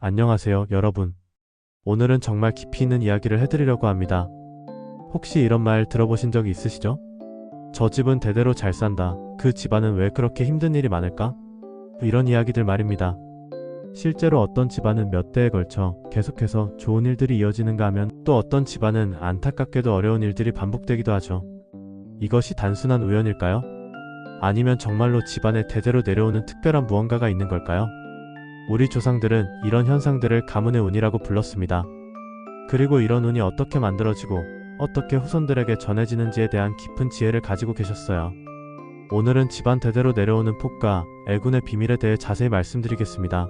안녕하세요, 여러분. 오늘은 정말 깊이 있는 이야기를 해드리려고 합니다. 혹시 이런 말 들어보신 적이 있으시죠? 저 집은 대대로 잘 산다. 그 집안은 왜 그렇게 힘든 일이 많을까? 이런 이야기들 말입니다. 실제로 어떤 집안은 몇 대에 걸쳐 계속해서 좋은 일들이 이어지는가 하면 또 어떤 집안은 안타깝게도 어려운 일들이 반복되기도 하죠. 이것이 단순한 우연일까요? 아니면 정말로 집안에 대대로 내려오는 특별한 무언가가 있는 걸까요? 우리 조상들은 이런 현상들을 가문의 운이라고 불렀습니다. 그리고 이런 운이 어떻게 만들어지고 어떻게 후손들에게 전해지는지에 대한 깊은 지혜를 가지고 계셨어요. 오늘은 집안 대대로 내려오는 폭과 애군의 비밀에 대해 자세히 말씀드리겠습니다.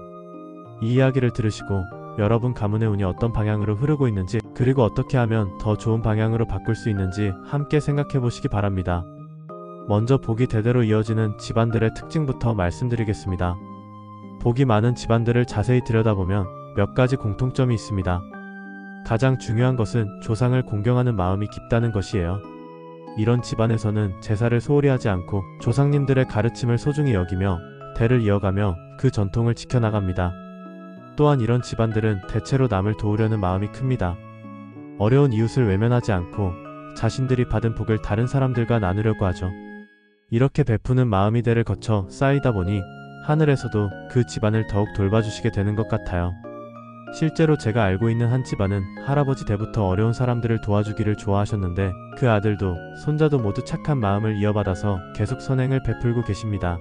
이 이야기를 들으시고 여러분 가문의 운이 어떤 방향으로 흐르고 있는지, 그리고 어떻게 하면 더 좋은 방향으로 바꿀 수 있는지 함께 생각해 보시기 바랍니다. 먼저 복이 대대로 이어지는 집안들의 특징부터 말씀드리겠습니다. 복이 많은 집안들을 자세히 들여다보면 몇 가지 공통점이 있습니다. 가장 중요한 것은 조상을 공경하는 마음이 깊다는 것이에요. 이런 집안에서는 제사를 소홀히 하지 않고 조상님들의 가르침을 소중히 여기며 대를 이어가며 그 전통을 지켜나갑니다. 또한 이런 집안들은 대체로 남을 도우려는 마음이 큽니다. 어려운 이웃을 외면하지 않고 자신들이 받은 복을 다른 사람들과 나누려고 하죠. 이렇게 베푸는 마음이 대를 거쳐 쌓이다 보니 하늘에서도 그 집안을 더욱 돌봐주시게 되는 것 같아요. 실제로 제가 알고 있는 한 집안은 할아버지 때부터 어려운 사람들을 도와주기를 좋아하셨는데 그 아들도 손자도 모두 착한 마음을 이어받아서 계속 선행을 베풀고 계십니다.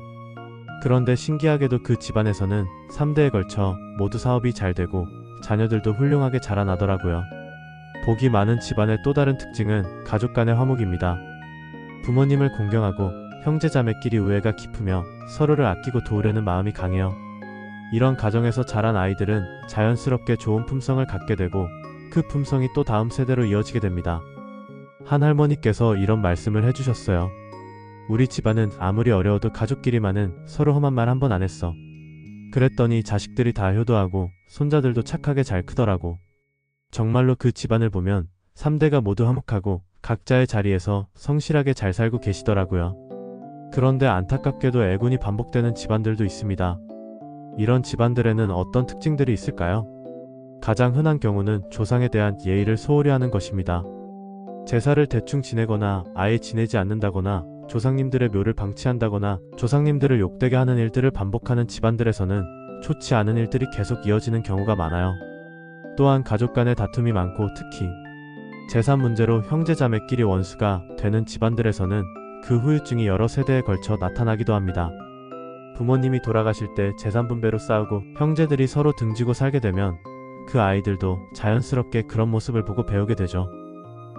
그런데 신기하게도 그 집안에서는 3대에 걸쳐 모두 사업이 잘 되고 자녀들도 훌륭하게 자라나더라고요. 복이 많은 집안의 또 다른 특징은 가족 간의 화목입니다. 부모님을 공경하고 형제자매끼리 우애가 깊으며 서로를 아끼고 도우려는 마음이 강해요. 이런 가정에서 자란 아이들은 자연스럽게 좋은 품성을 갖게 되고 그 품성이 또 다음 세대로 이어지게 됩니다. 한 할머니께서 이런 말씀을 해주셨어요. 우리 집안은 아무리 어려워도 가족끼리만은 서로 험한 말 한 번 안 했어. 그랬더니 자식들이 다 효도하고 손자들도 착하게 잘 크더라고. 정말로 그 집안을 보면 3대가 모두 화목하고 각자의 자리에서 성실하게 잘 살고 계시더라고요. 그런데 안타깝게도 애군이 반복되는 집안들도 있습니다. 이런 집안들에는 어떤 특징들이 있을까요? 가장 흔한 경우는 조상에 대한 예의를 소홀히 하는 것입니다. 제사를 대충 지내거나 아예 지내지 않는다거나 조상님들의 묘를 방치한다거나 조상님들을 욕되게 하는 일들을 반복하는 집안들에서는 좋지 않은 일들이 계속 이어지는 경우가 많아요. 또한 가족 간의 다툼이 많고 특히 재산 문제로 형제자매끼리 원수가 되는 집안들에서는 그 후유증이 여러 세대에 걸쳐 나타나기도 합니다. 부모님이 돌아가실 때 재산 분배로 싸우고 형제들이 서로 등지고 살게 되면 그 아이들도 자연스럽게 그런 모습을 보고 배우게 되죠.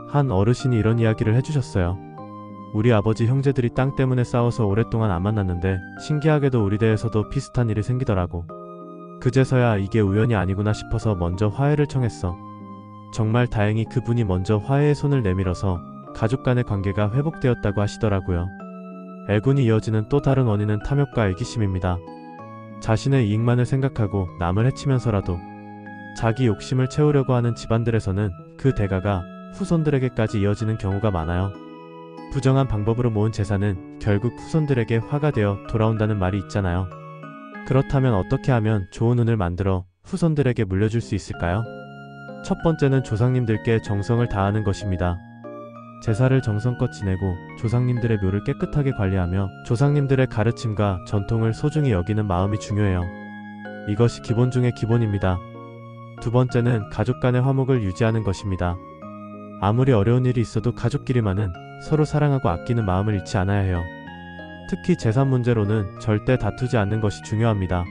한 어르신이 이런 이야기를 해주셨어요. 우리 아버지 형제들이 땅 때문에 싸워서 오랫동안 안 만났는데 신기하게도 우리 대에서도 비슷한 일이 생기더라고. 그제서야 이게 우연이 아니구나 싶어서 먼저 화해를 청했어. 정말 다행히 그분이 먼저 화해의 손을 내밀어서 가족 간의 관계가 회복되었다고 하시더라고요. 애군이 이어지는 또 다른 원인은 탐욕과 애기심입니다. 자신의 이익만을 생각하고 남을 해치면서라도 자기 욕심을 채우려고 하는 집안들에서는 그 대가가 후손들에게까지 이어지는 경우가 많아요. 부정한 방법으로 모은 재산은 결국 후손들에게 화가 되어 돌아온다는 말이 있잖아요. 그렇다면 어떻게 하면 좋은 운을 만들어 후손들에게 물려줄 수 있을까요? 첫 번째는 조상님들께 정성을 다하는 것입니다. 제사를 정성껏 지내고 조상님들의 묘를 깨끗하게 관리하며 조상님들의 가르침과 전통을 소중히 여기는 마음이 중요해요. 이것이 기본 중의 기본입니다. 두 번째는 가족 간의 화목을 유지하는 것입니다. 아무리 어려운 일이 있어도 가족끼리만은 서로 사랑하고 아끼는 마음을 잃지 않아야 해요. 특히 재산 문제로는 절대 다투지 않는 것이 중요합니다.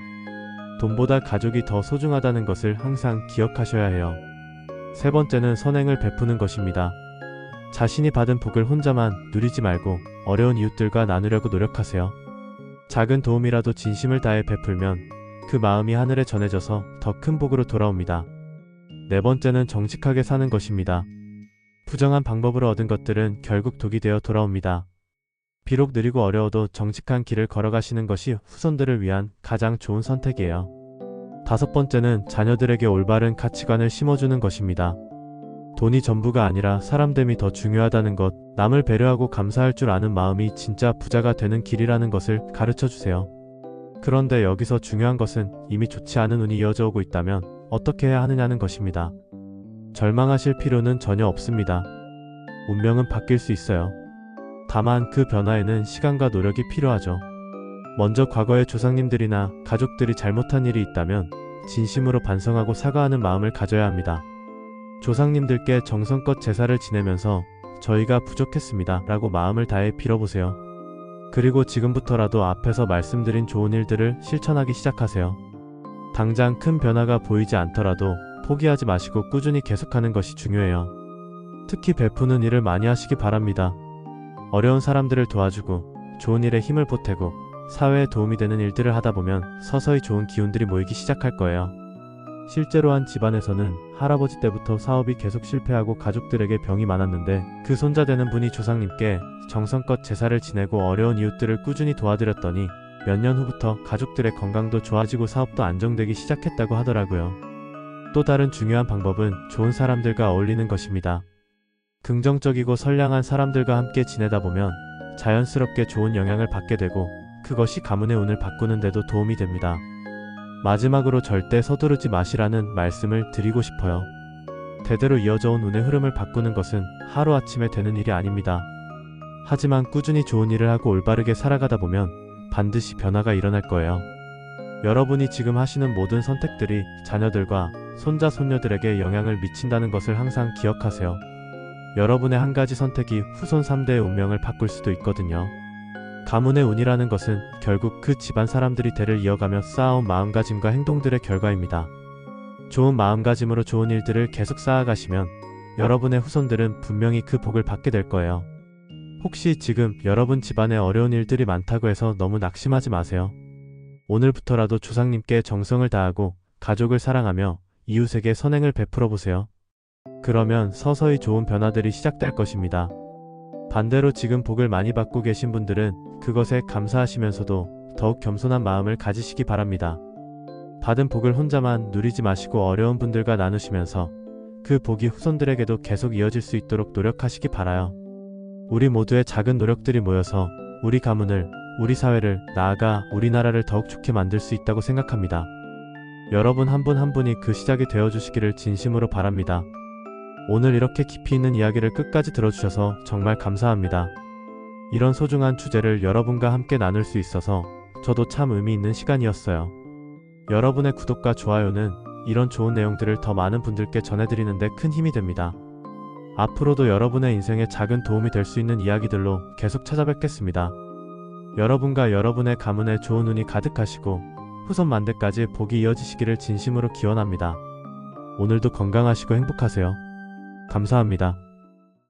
돈보다 가족이 더 소중하다는 것을 항상 기억하셔야 해요. 세 번째는 선행을 베푸는 것입니다. 자신이 받은 복을 혼자만 누리지 말고 어려운 이웃들과 나누려고 노력하세요. 작은 도움이라도 진심을 다해 베풀면 그 마음이 하늘에 전해져서 더 큰 복으로 돌아옵니다. 네 번째는 정직하게 사는 것입니다. 부정한 방법으로 얻은 것들은 결국 독이 되어 돌아옵니다. 비록 느리고 어려워도 정직한 길을 걸어가시는 것이 후손들을 위한 가장 좋은 선택이에요. 다섯 번째는 자녀들에게 올바른 가치관을 심어주는 것입니다. 돈이 전부가 아니라 사람됨이 더 중요하다는 것, 남을 배려하고 감사할 줄 아는 마음이 진짜 부자가 되는 길이라는 것을 가르쳐주세요. 그런데 여기서 중요한 것은 이미 좋지 않은 운이 이어져 오고 있다면 어떻게 해야 하느냐는 것입니다. 절망하실 필요는 전혀 없습니다. 운명은 바뀔 수 있어요. 다만 그 변화에는 시간과 노력이 필요하죠. 먼저 과거의 조상님들이나 가족들이 잘못한 일이 있다면 진심으로 반성하고 사과하는 마음을 가져야 합니다. 조상님들께 정성껏 제사를 지내면서 저희가 부족했습니다 라고 마음을 다해 빌어보세요. 그리고 지금부터라도 앞에서 말씀드린 좋은 일들을 실천하기 시작하세요. 당장 큰 변화가 보이지 않더라도 포기하지 마시고 꾸준히 계속하는 것이 중요해요. 특히 베푸는 일을 많이 하시기 바랍니다. 어려운 사람들을 도와주고 좋은 일에 힘을 보태고 사회에 도움이 되는 일들을 하다 보면 서서히 좋은 기운들이 모이기 시작할 거예요. 실제로 한 집안에서는 할아버지 때부터 사업이 계속 실패하고 가족들에게 병이 많았는데 그 손자 되는 분이 조상님께 정성껏 제사를 지내고 어려운 이웃들을 꾸준히 도와드렸더니 몇 년 후부터 가족들의 건강도 좋아지고 사업도 안정되기 시작했다고 하더라고요. 또 다른 중요한 방법은 좋은 사람들과 어울리는 것입니다. 긍정적이고 선량한 사람들과 함께 지내다 보면 자연스럽게 좋은 영향을 받게 되고 그것이 가문의 운을 바꾸는 데도 도움이 됩니다. 마지막으로 절대 서두르지 마시라는 말씀을 드리고 싶어요. 대대로 이어져 온 운의 흐름을 바꾸는 것은 하루아침에 되는 일이 아닙니다. 하지만 꾸준히 좋은 일을 하고 올바르게 살아가다 보면 반드시 변화가 일어날 거예요. 여러분이 지금 하시는 모든 선택들이 자녀들과 손자, 손녀들에게 영향을 미친다는 것을 항상 기억하세요. 여러분의 한 가지 선택이 후손 3대의 운명을 바꿀 수도 있거든요. 가문의 운이라는 것은 결국 그 집안 사람들이 대를 이어가며 쌓아온 마음가짐과 행동들의 결과입니다. 좋은 마음가짐으로 좋은 일들을 계속 쌓아가시면 여러분의 후손들은 분명히 그 복을 받게 될 거예요. 혹시 지금 여러분 집안에 어려운 일들이 많다고 해서 너무 낙심하지 마세요. 오늘부터라도 조상님께 정성을 다하고 가족을 사랑하며 이웃에게 선행을 베풀어 보세요. 그러면 서서히 좋은 변화들이 시작될 것입니다. 반대로 지금 복을 많이 받고 계신 분들은 그것에 감사하시면서도 더욱 겸손한 마음을 가지시기 바랍니다. 받은 복을 혼자만 누리지 마시고 어려운 분들과 나누시면서 그 복이 후손들에게도 계속 이어질 수 있도록 노력하시기 바라요. 우리 모두의 작은 노력들이 모여서 우리 가문을, 우리 사회를, 나아가 우리나라를 더욱 좋게 만들 수 있다고 생각합니다. 여러분 한 분 한 분이 그 시작이 되어주시기를 진심으로 바랍니다. 오늘 이렇게 깊이 있는 이야기를 끝까지 들어주셔서 정말 감사합니다. 이런 소중한 주제를 여러분과 함께 나눌 수 있어서 저도 참 의미 있는 시간이었어요. 여러분의 구독과 좋아요는 이런 좋은 내용들을 더 많은 분들께 전해드리는 데 큰 힘이 됩니다. 앞으로도 여러분의 인생에 작은 도움이 될 수 있는 이야기들로 계속 찾아뵙겠습니다. 여러분과 여러분의 가문에 좋은 운이 가득하시고 후손 만대까지 복이 이어지시기를 진심으로 기원합니다. 오늘도 건강하시고 행복하세요. 감사합니다.